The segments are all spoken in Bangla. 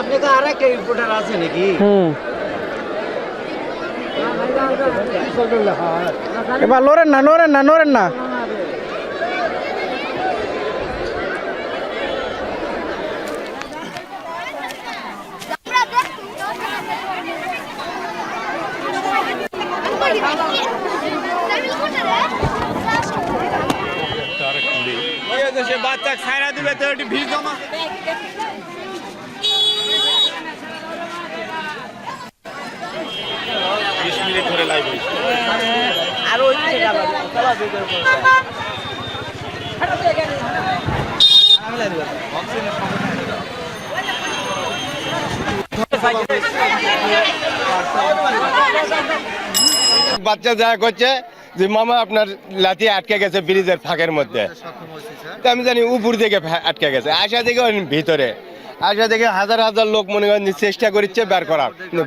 আপনি তো আরেকটা রিপোর্টার আছে নাকি? এবার নড়েন না নড়েন না নড়েন না। সে বাচ্চা খায়রা দিবে তো একটু ভিড় জমা ধরে লাইভ আর ওই বাচ্চা যা করছে যে মামা আপনার লাঠি আটকে গেছে ব্রিজের ফাঁকের মধ্যে, তো আমি জানি উপর থেকে আটকে গেছে, আসা থেকে ভিতরে আসা থেকে হাজার হাজার লোক মনে করেন চেষ্টা করছে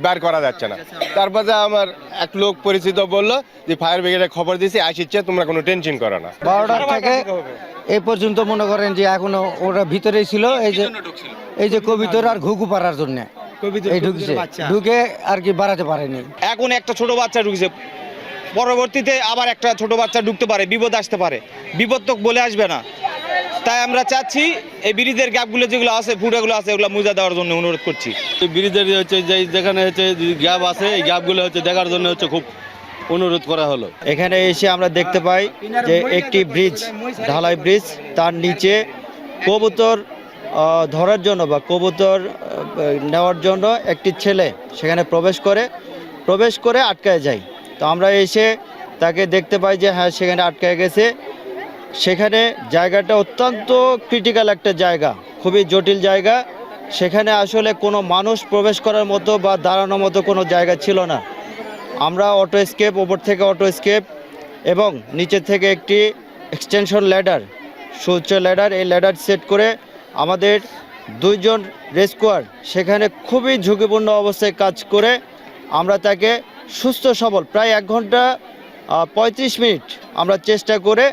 বের করা যাচ্ছে না। তারপরে আমার এক লোক পরিচিত বললো যে ফায়ার ব্রিগেডে খবর দিয়েছি আসছে, তোমরা কোনো টেনশন করো না। 12টা থেকে এই পর্যন্ত মনে করেন যে এখনো ওরা ভিতরেই ছিল, এই যে কবিতর আর ঘুঘু পাড়ার জন্য এই ঢুকছে, ঢুকে আর কি বাড়াতে পারেনি। এখন একটা ছোট বাচ্চা ঢুকছে, পরবর্তীতে আবার একটা ছোট বাচ্চা ঢুকতে পারে, বিপদ আসতে পারে, বিপদ তো বলে আসবে না। তাই আমরা চাচ্ছি এই ব্রিজের গ্যাপগুলো যেগুলো আছে, ফুটাগুলো আছে, ওগুলো মুজা দেওয়ার জন্য অনুরোধ করছি। ব্রিজের হচ্ছে যেখানে হচ্ছে গ্যাপ আছে, এই গ্যাপগুলো হচ্ছে দেখার জন্য হচ্ছে খুব অনুরোধ করা হলো। এখানে এসে আমরা দেখতে পাই যে একটি ব্রিজ, ঢালাই ব্রিজ, তার নিচে কবুতর ধরার জন্য বা কবুতর নেওয়ার জন্য একটি ছেলে সেখানে প্রবেশ করে আটকায় যায়। তো আমরা এসে তাকে দেখতে পাই যে হ্যাঁ সেখানে আটকায় গেছে। সেখানে জায়গাটা অত্যন্ত ক্রিটিক্যাল একটা জায়গা, খুবই জটিল জায়গা। সেখানে আসলে কোনো মানুষ প্রবেশ করার মতো বা দাঁড়ানোর মতো কোনো জায়গা ছিল না। আমরা অটো স্কেপ, ওপর থেকে অটো স্কেপ এবং নিচে থেকে একটি এক্সটেনশন ল্যাডার, সুউচ্চ ল্যাডার, এই ল্যাডার সেট করে আমাদের 2 জন রেস্কুয়ার সেখানে খুবই ঝুঁকিপূর্ণ অবস্থায় কাজ করে আমরা তাকে সুস্থ সবল প্রায় 1 ঘন্টা 35 মিনিট আমরা চেষ্টা করে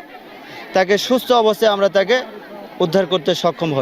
তাকে সুস্থ অবস্থায় আমরা তাকে উদ্ধার করতে সক্ষম হই।